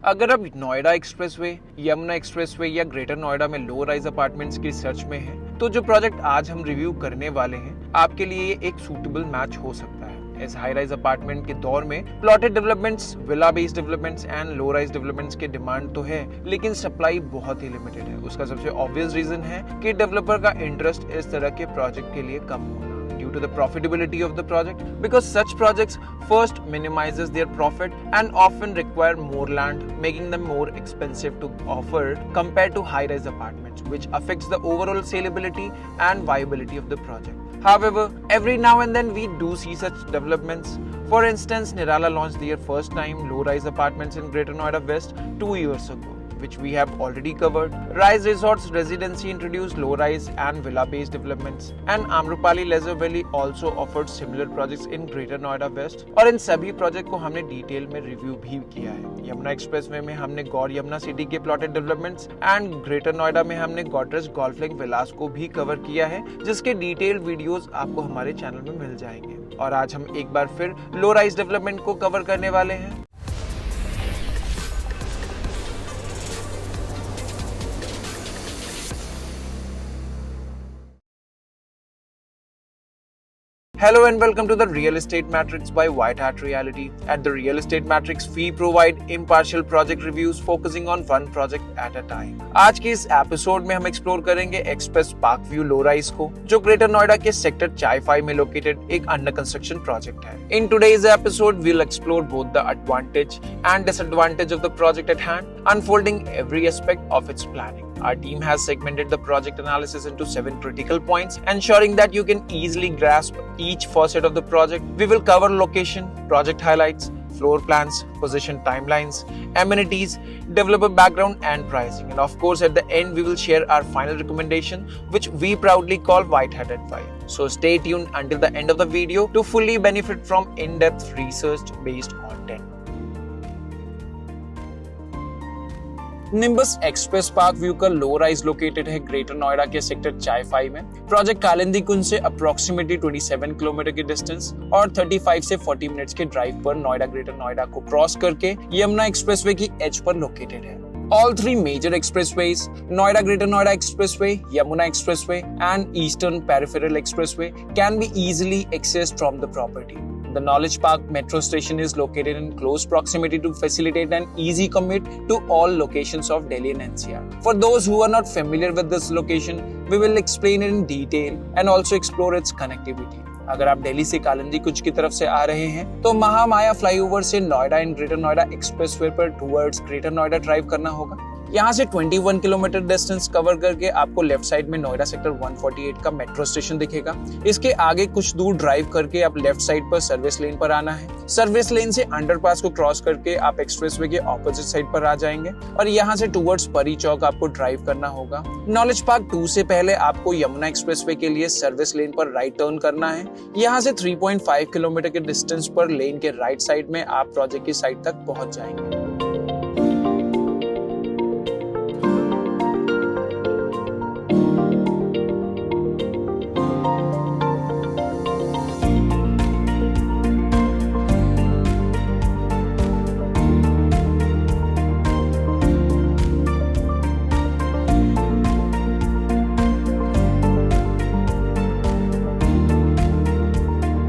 अगर आप Noida expressway, Yamuna expressway या ग्रेटर नोएडा में लो राइज अपार्टमेंट्स की सर्च में हैं, तो जो प्रोजेक्ट आज हम रिव्यू करने वाले हैं आपके लिए एक सूटेबल मैच हो सकता है। इस हाई राइज अपार्टमेंट के दौर में plotted developments, villa based developments and low rise developments के डिमांड तो है, लेकिन सप्लाई बहुत ही लिमिटेड है। उसका सबसे ऑब्वियस रीजन है कि डेवलपर का इंटरेस्ट इस तरह के प्रोजेक्ट के लिए कम होना due to the profitability of the project, because such projects first minimizes their profit and often require more land, making them more expensive to offer compared to high-rise apartments, which affects the overall saleability and viability of the project. However, every now and then we do see such developments. For instance, Nirala launched their first time low-rise apartments in Greater Noida West 2 years ago, which we have already covered. Rise Resorts Residency introduced low-rise and villa-based developments, and Amrapali Leisure Valley also offered similar projects in Greater Noida West. और इन सभी project को हमने detail में review भी किया है। Yamuna expressway में हमने गौर यमुना सिटी के plotted developments and greater Noida में हमने गॉडरेज गोल्फ लिंक विलास को भी कवर किया है, जिसके डिटेल वीडियोस आपको हमारे चैनल में मिल जाएंगे। और आज हम एक बार फिर लो राइज डेवलपमेंट को कवर करने वाले हैं। Hello and welcome to the Real Estate Matrix by White Hat Reality. At the Real Estate Matrix, we provide impartial project reviews focusing on one project at a time. आज के इस episode में हम explore करेंगे express park view low rise को, जो greater Noida के sector चाय 5 में लोकेटेड एक अंडर कंस्ट्रक्शन प्रोजेक्ट है। In today's episode, we'll explore both the advantage and disadvantage of the project at hand, unfolding every aspect of its planning. Our team has segmented the project analysis into 7 critical points, ensuring that you can easily grasp each facet of the project. We will cover location, project highlights, floor plans, position timelines, amenities, developer background and pricing. And of course, at the end, we will share our final recommendation, which we proudly call White Hat Advice. So stay tuned until the end of the video to fully benefit from in-depth research-based content. Nimbus express park view का low rise located है greater Noida के sector चाय 5 में। Project Kalindi कुंज से approximately 27 kilometre की distance और 35 से 40 minutes के ड्राइव पर नोएडा ग्रेटर नोएडा को क्रॉस करके यमुना एक्सप्रेसवे की एज पर लोकेटेड है। All 3 major expressways, Noida Greater Noida Expressway, Yamuna Expressway and Eastern Peripheral Expressway can be easily accessed from the property. The Knowledge Park metro station is located in close proximity to facilitate an easy commute to all locations of Delhi and NCR. For those who are not familiar with this location, we will explain it in detail and also explore its connectivity. अगर आप दिल्ली से कालिंदी कुंज की तरफ से आ रहे हैं तो Mahamaya flyover से Noida and greater Noida expressway पर टुवर्ड्स ग्रेटर नोएडा ड्राइव करना होगा। यहाँ से 21 किलोमीटर डिस्टेंस कवर करके आपको लेफ्ट साइड में नोएडा सेक्टर 148 का मेट्रो स्टेशन दिखेगा। इसके आगे कुछ दूर ड्राइव करके आप लेफ्ट साइड पर सर्विस लेन पर आना है। सर्विस लेन से अंडरपास को क्रॉस करके आप एक्सप्रेसवे के ऑपोजिट साइड पर आ जाएंगे और यहाँ से टुवर्ड्स परी चौक आपको ड्राइव करना होगा। नॉलेज पार्क 2 से पहले आपको यमुना एक्सप्रेसवे के लिए सर्विस लेन पर राइट टर्न करना है। यहाँ से 3.5 किलोमीटर के डिस्टेंस पर लेन के राइट साइड में आप प्रोजेक्ट की साइट तक पहुंच जाएंगे।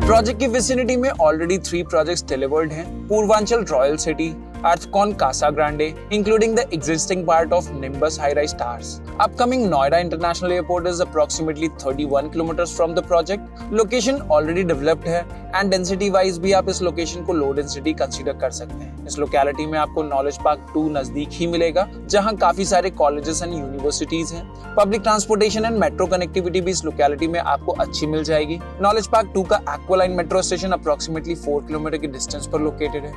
प्रोजेक्ट की विसिनिटी में ऑलरेडी 3 प्रोजेक्ट्स डिलीवर्ड हैं। Purvanchal royal city, Earthcon Casa Grande, including the existing part of Nimbus high-rise towers. Upcoming Noida International Airport is approximately 31 kilometers from the project. Location already developed है and density wise भी आप इस location को low density consider कर सकते हैं। इस locality में आपको नॉलेज पार्क 2 नजदीक ही मिलेगा, जहां काफी सारे कॉलेजेस एंड यूनिवर्सिटीज हैं। Public transportation and metro connectivity भी इस लोकेलिटी में आपको अच्छी मिल जाएगी। नॉलेज पार्क 2 का एक्वालाइन मेट्रो स्टेशन अप्रोक्सीमेटली 4 किलोमीटर की डिस्टेंस पर लोकेटेड है।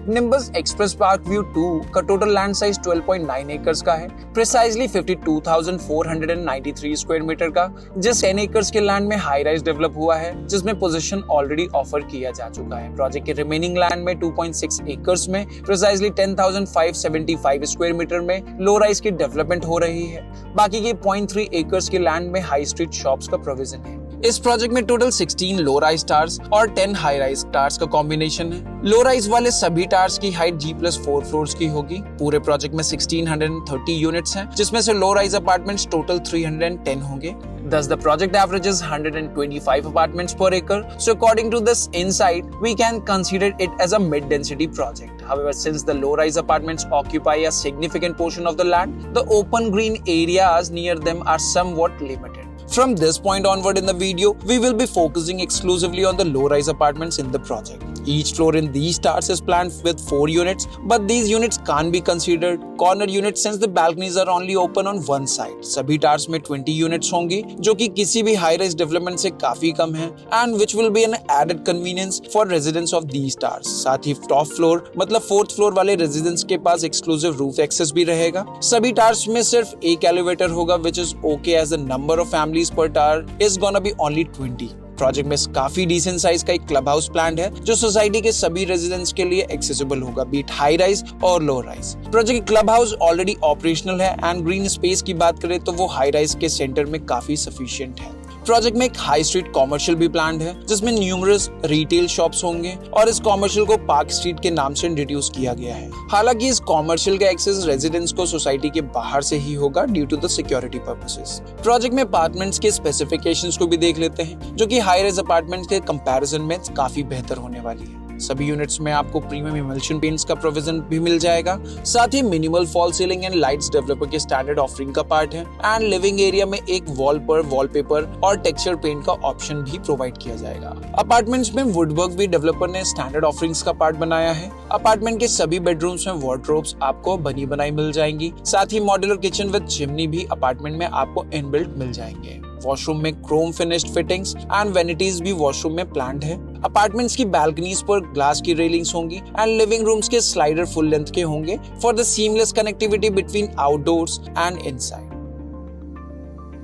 निम्बस एक्सप्रेस पार्क व्यू 2 का टोटल लैंड साइज 12.9 एकर्स का है, प्रिसाइजली 52,493 स्क्वायर मीटर का, जिस 10 एकर्स के लैंड में हाई राइज डेवलप हुआ है, जिसमें पोजीशन ऑलरेडी ऑफर किया जा चुका है। प्रोजेक्ट के रिमेनिंग लैंड में 2.6 एकर्स में प्रिसाइजली 10,575 स्क्वायर मीटर में लो राइज की डेवलपमेंट हो रही है। बाकी के 0.3 एकर्स के लैंड में हाई स्ट्रीट शॉप्स का प्रोविजन है। इस प्रोजेक्ट में टोटल 16 लो राइज टावर्स और 10 हाई राइज टावर्स का कॉम्बिनेशन है। लो राइज वाले सभी टावर्स की हाइट G+4 फ्लोर्स की होगी। पूरे प्रोजेक्ट में 1630 यूनिट्स हैं, जिसमें से लो राइज अपार्टमेंट्स टोटल 310 होंगे। Thus, the project averages 125 apartments per acre. So, according to this insight, we can consider it as a mid-density project. However, since the low-rise apartments occupy a significant portion of the land, the open green areas near them are somewhat limited. From this point onward in the video, we will be focusing exclusively on the low-rise apartments in the project. Each floor in these towers is planned with 4 units, but these units can't be considered corner units since the balconies are only open on one side. सभी towers में 20 units होंगी, जो कि किसी भी high-rise development से काफी कम है, and which will be an added convenience for residents of these towers. साथ ही top floor मतलब 4th floor वाले residents के पास exclusive roof access भी रहेगा। सभी towers में सिर्फ एक elevator होगा, which is okay as the number of families per tower is gonna be only 20. Project में काफी डिसेंट साइज का एक क्लब हाउस प्लान है, जो सोसाइटी के सभी रेजिडेंट्स के लिए एक्सेसिबल होगा, बीट हाई राइज और low rise. Project club house already operational है एंड ग्रीन स्पेस की बात करें तो वो हाई राइज के सेंटर में काफी सफिशिएंट है। प्रोजेक्ट में एक हाई स्ट्रीट कॉमर्शियल भी प्लान्ड है, जिसमें न्यूमरस रिटेल शॉप्स होंगे और इस कॉमर्शियल को पार्क स्ट्रीट के नाम से इंट्रोड्यूस किया गया है। हालांकि इस कॉमर्शियल का एक्सेस रेजिडेंट्स को सोसाइटी के बाहर से ही होगा due to the security purposes. Project में अपार्टमेंट्स के स्पेसिफिकेशंस को भी देख लेते हैं, जो कि हाई राइज अपार्टमेंट्स के कंपैरिजन में काफी बेहतर होने वाली है। सभी यूनिट्स में आपको प्रीमियम इमल्शन पेंट्स का प्रोविजन भी मिल जाएगा। साथ ही minimal fall ceiling and lights developer के स्टैंडर्ड ऑफरिंग का पार्ट है एंड लिविंग एरिया में एक वॉल पर वॉलपेपर और टेक्सचर पेंट का ऑप्शन भी प्रोवाइड किया जाएगा। अपार्टमेंट्स में वुडवर्क भी डेवलपर ने स्टैंडर्ड ऑफरिंग्स का पार्ट बनाया है। अपार्टमेंट के सभी बेडरूम्स में वार्डरोब्स आपको बनी बनाई मिल जाएंगी। साथ ही मॉड्यूलर किचन विद चिमनी भी अपार्टमेंट में आपको इनबिल्ट मिल जाएंगे। वॉशरूम में क्रोम फिनिश्ड फिटिंग्स एंड वेनिटीज भी वॉशरूम में प्लान्ड है। अपार्टमेंट्स की बैल्कनीज पर ग्लास की रेलिंग्स होंगी एंड लिविंग रूम्स के स्लाइडर फुल लेंथ के होंगे for the seamless connectivity between outdoors and inside.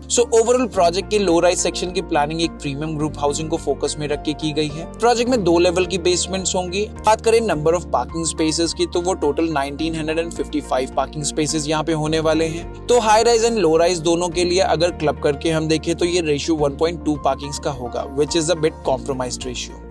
So overall project के लो राइज सेक्शन की प्लानिंग एक प्रीमियम ग्रुप हाउसिंग को फोकस में रख के की गई है। प्रोजेक्ट में 2 लेवल की बेसमेंट्स होंगी। बात करें नंबर ऑफ पार्किंग स्पेसेस की तो वो टोटल 1955 पार्किंग स्पेसेस यहाँ पे होने वाले हैं। तो high rise and low rise दोनों के लिए अगर क्लब करके हम देखें तो ये रेशियो 1.2 पार्किंग्स का होगा, which is a bit compromised ratio.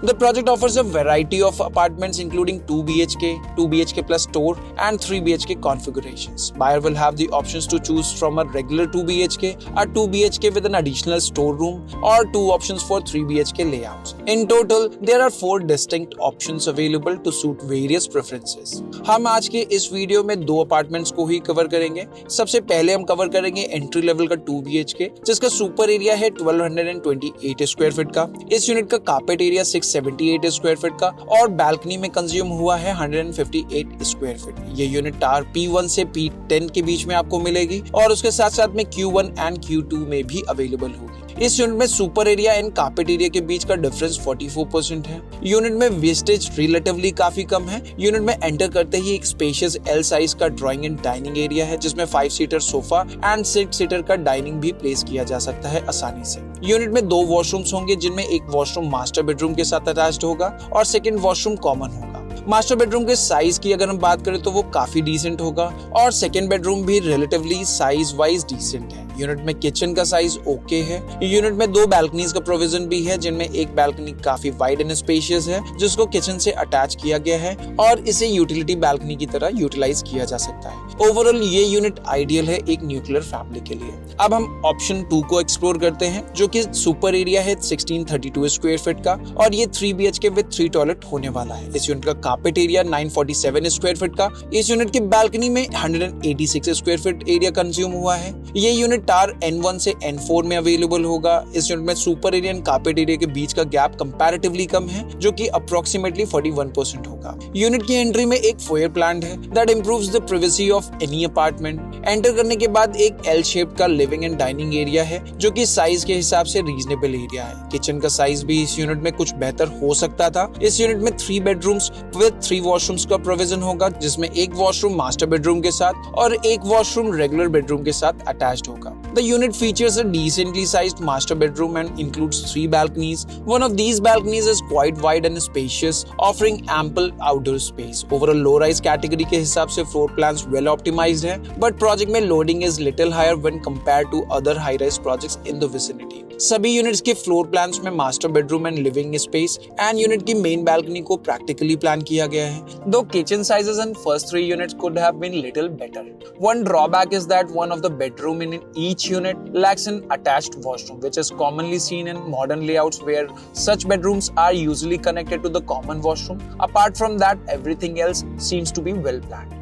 The project offers a variety of apartments including 2 BHK, 2 BHK plus store and 3 BHK configurations. Buyer will have the options to choose from a regular 2 BHK, a 2 BHK with an additional storeroom or 2 options for 3 BHK layouts. In total, there are 4 distinct options available to suit various preferences. हम आज के इस video में 2 apartments को ही cover करेंगे। सबसे पहले हम कवर करेंगे एंट्री लेवल का 2 BHK, जिसका सुपर एरिया है 1228 स्क्वायर फीट का। इस यूनिट का कारपेट एरिया 678 स्क्वायर फीट का और बैल्कनी में कंज्यूम हुआ है 158 स्क्वायर फीट। ये यूनिट टावर P1 से P10 के बीच में आपको मिलेगी और उसके साथ साथ में Q1 एंड Q2 में भी अवेलेबल होगी। इस यूनिट में super area and carpet area के बीच का डिफरेंस 44% है। यूनिट में वेस्टेज रिलेटिवली काफी कम है। यूनिट में एंटर करते ही एक स्पेशियस L साइज का ड्राइंग एंड डाइनिंग एरिया है, जिसमें 5 सीटर सोफा एंड 6 सीटर का डाइनिंग भी प्लेस किया जा सकता है आसानी से। यूनिट में 2 वॉशरूम्स होंगे, जिनमें एक वॉशरूम मास्टर बेडरूम के साथ अटैच्ड होगा और सेकंड वॉशरूम कॉमन होगा। मास्टर बेडरूम के साइज की अगर हम बात करें तो वो काफी डिसेंट होगा और सेकंड बेडरूम भी रिलेटिवली साइज वाइज डिसेंट है। यूनिट में किचन का साइज ओके है। यूनिट में 2 बैल्कनीज का प्रोविजन भी है, जिनमें एक बैल्कनी काफी वाइड एंड स्पेशियस है, जिसको किचन से अटैच किया गया है और इसे यूटिलिटी बैल्कनी की तरह यूटिलाइज किया जा सकता है। ओवरऑल ये यूनिट आइडियल है एक न्यूक्लियर फैमिली के लिए। अब हम ऑप्शन 2 को एक्सप्लोर करते हैं, जो कि सुपर एरिया है 1632 स्क्वायर फीट का और ये 3 BHK विद 3 टॉयलेट होने वाला है। इस यूनिट का कारपेट एरिया 947 स्क्वायर फीट का। इस यूनिट की बैल्कनी में 186 स्क्वायर फीट एरिया कंज्यूम हुआ है। ये यूनिट टावर N1 से N4 में अवेलेबल होगा। इस यूनिट में super area and carpet area के बीच का गैप कंपैरेटिवली कम है, जो कि अप्रोक्सीमेटली 41% होगा। यूनिट की एंट्री में एक फोयर प्लान है that improves the privacy of any apartment. Enter करने के बाद एक L शेप का लिविंग एंड डाइनिंग एरिया है, जो कि साइज के हिसाब से रीजनेबल एरिया है। किचन का साइज भी इस यूनिट में कुछ बेहतर हो सकता था। इस यूनिट में 3 बेडरूम्स विद 3 वॉशरूम्स का प्रोविजन होगा, जिसमें एक वॉशरूम मास्टर बेडरूम के साथ और एक वॉशरूम रेगुलर बेडरूम के साथ अटैच्ड होगा। का। The unit features a decently sized master bedroom and includes 3 balconies. One of these balconies is quite wide and spacious, offering ample outdoor space. Overall low-rise category के हिसाब से floor plans well optimized है, but project में loading is little higher when compared to other high-rise projects in the vicinity. सभी units के floor plans में master bedroom and living space and unit की main balcony को practically plan किया गया है। दो kitchen sizes in first 3 units could have been little better. One drawback is that one of the bedroom in each unit lacks an attached washroom, which is commonly seen in modern layouts where such bedrooms are usually connected to the common washroom. Apart from that, everything else seems to be well planned.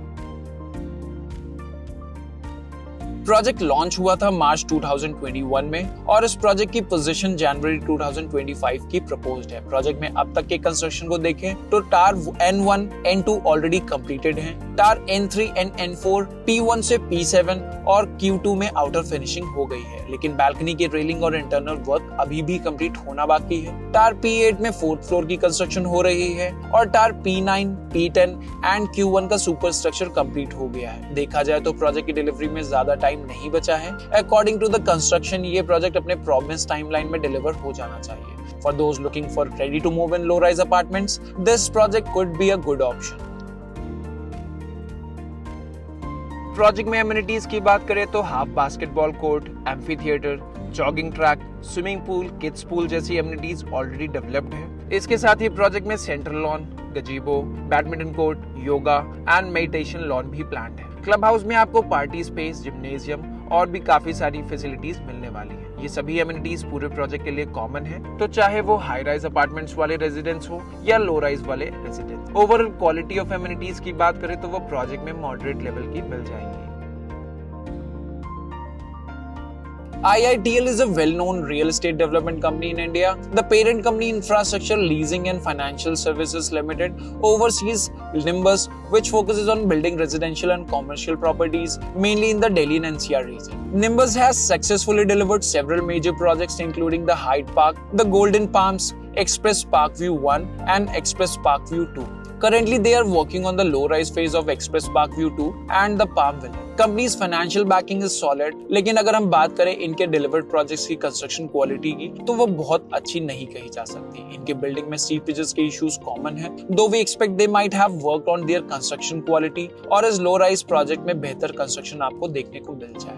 Project launch हुआ था मार्च 2021 में और इस project की position जनवरी 2025 की proposed है। Project में अब तक के कंस्ट्रक्शन को देखें तो टार N1, N2 ऑलरेडी कंप्लीटेड हैं। टार N3 एंड N4 P1 से P7 और Q2 में आउटर फिनिशिंग हो गई है, लेकिन बैल्कनी की रेलिंग और इंटरनल वर्क अभी भी कंप्लीट होना बाकी है। टार P8 में 4th फ्लोर की कंस्ट्रक्शन हो रही है और टार P9, P10 एंड Q1 का सुपर स्ट्रक्चर कंप्लीट हो गया है। देखा जाए तो प्रोजेक्ट की डिलीवरी में ज्यादा टाइम नहीं बचा है। अकॉर्डिंग टू द कंस्ट्रक्शन ये प्रोजेक्ट अपने प्रॉमिस टाइमलाइन में डिलीवर हो जाना चाहिए। For those looking for ready to move in low rise apartments, this project could be a good option. Project में एमिनिटीज की बात करें तो half basketball court, amphitheatre, jogging track, swimming pool, kids pool जैसी amenities already developed है। इसके साथ ही प्रोजेक्ट में central lawn, gazebo, badminton court, yoga and meditation lawn भी प्लान्ड है। क्लब हाउस में आपको पार्टी स्पेस, जिम्नेजियम और भी काफी सारी फैसिलिटीज मिलने वाली है। ये सभी एमिनिटीज पूरे प्रोजेक्ट के लिए कॉमन है, तो चाहे वो हाई राइज अपार्टमेंट्स वाले रेजिडेंट्स हो या लो राइज वाले residents. Overall quality of amenities की बात करें तो वो प्रोजेक्ट में मॉडरेट लेवल की मिल जाएंगी। IITL is a well-known real estate development company in India. The parent company Infrastructure Leasing and Financial Services Limited oversees Nimbus, which focuses on building residential and commercial properties, mainly in the Delhi and NCR region. Nimbus has successfully delivered several major projects including the Hyde Park, the Golden Palms, Express Parkview 1 and Express Parkview 2. Currently, they are working on the low-rise phase of Express Parkview 2 and the Palm Villa. Company's financial backing is solid, लेकिन अगर हम बात करें इनके delivered projects की construction quality की, तो वो बहुत अच्छी नहीं कही जा सकती। इनके बिल्डिंग में सीपेजेस के इश्यूज कॉमन है, though we expect they might have worked on their construction quality और इस लो-राइज प्रोजेक्ट में बेहतर कंस्ट्रक्शन आपको देखने को मिल जाए।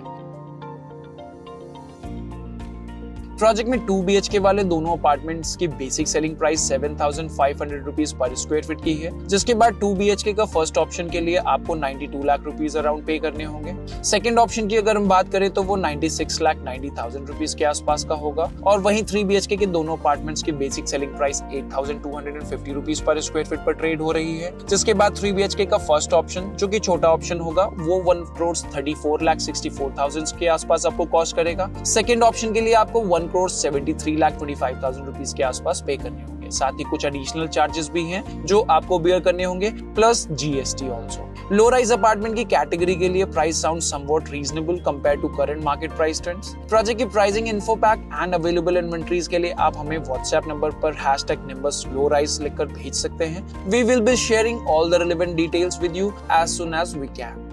प्रोजेक्ट में 2 BHK वाले दोनों अपार्टमेंट्स की basic selling price 7,500 rupees per square feet की है, जिसके बाद 2 BHK का फर्स्ट ऑप्शन के लिए आपको 92 लाख रुपीज अराउंड पे करने होंगे। सेकंड ऑप्शन की अगर हम बात करें तो वो 96,90,000 रुपीज के आसपास का होगा और वहीं 3 BHK के दोनों अपार्टमेंट्स की basic selling price 8,250 rupees per square feet पर ट्रेड हो रही है, जिसके बाद 3 BHK का फर्स्ट ऑप्शन जो कि छोटा ऑप्शन होगा वो 1,34,64,000 के आसपास आपको कॉस्ट करेगा। सेकंड ऑप्शन के लिए आपको 1,73,25,000 रुपीज के आसपास पे करने होंगे। साथ ही कुछ एडिशनल चार्जेस भी हैं जो आपको बियर करने होंगे, plus GST also. Low rise apartment की कैटेगरी के लिए price sound somewhat reasonable compare to current market price trends. Project की pricing info pack and available inventories के लिए आप हमें व्हाट्सएप नंबर पर #NimbusLowRise लिखकर भेज सकते हैं। We will be sharing all the relevant details with you as soon as we can.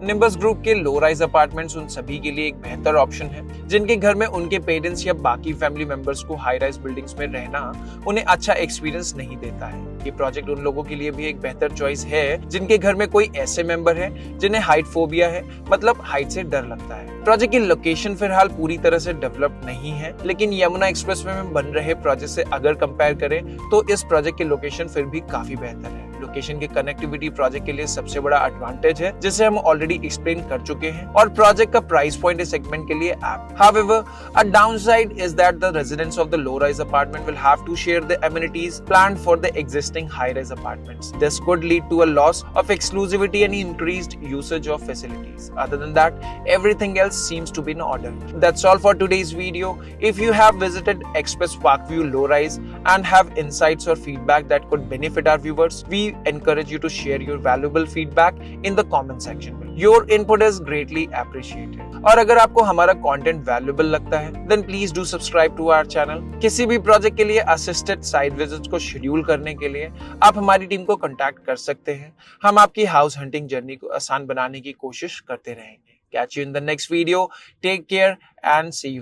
Nimbus group के लो राइज अपार्टमेंट्स उन सभी के लिए एक बेहतर ऑप्शन है जिनके घर में उनके पेरेंट्स या बाकी फैमिली मेंबर्स को हाई राइज बिल्डिंग्स में रहना उन्हें अच्छा एक्सपीरियंस नहीं देता है। ये प्रोजेक्ट उन लोगों के लिए भी एक बेहतर चॉइस है जिनके घर में कोई ऐसे मेंबर है जिन्हें हाइट फोबिया है, मतलब हाइट से डर लगता है। प्रोजेक्ट की लोकेशन फिलहाल पूरी तरह से डेवलप नहीं है, लेकिन यमुना एक्सप्रेसवे में बन रहे प्रोजेक्ट से अगर कंपेयर करें तो इस प्रोजेक्ट की लोकेशन फिर भी काफी बेहतर है। लोकेशन की कनेक्टिविटी प्रोजेक्ट के लिए सबसे बड़ा एडवांटेज है, जिसे हम ऑलरेडी एक्सप्लेन कर चुके हैं, और प्रोजेक्ट का प्राइस पॉइंट इस सेगमेंट के लिए app. However, a downside is that the residents of the low-rise apartment will have to share the amenities planned for the existing high-rise apartments. This could lead to a loss of exclusivity and increased usage of facilities. Other than that, everything else seems to be in order. That's all for today's video. If you have visited Express Parkview Low-Rise and have insights or feedback that could benefit our viewers, we encourage you to share your valuable feedback in the comment section. Your input is greatly appreciated. और अगर आपको हमारा content valuable लगता है then please do subscribe to our channel. किसी भी project के लिए असिस्टेड साइट विजिट्स को शेड्यूल करने के लिए आप हमारी टीम को कांटेक्ट कर सकते हैं. हम आपकी हाउस हंटिंग जर्नी को आसान बनाने की कोशिश करते रहेंगे. Catch you in the next video. Take care and see you.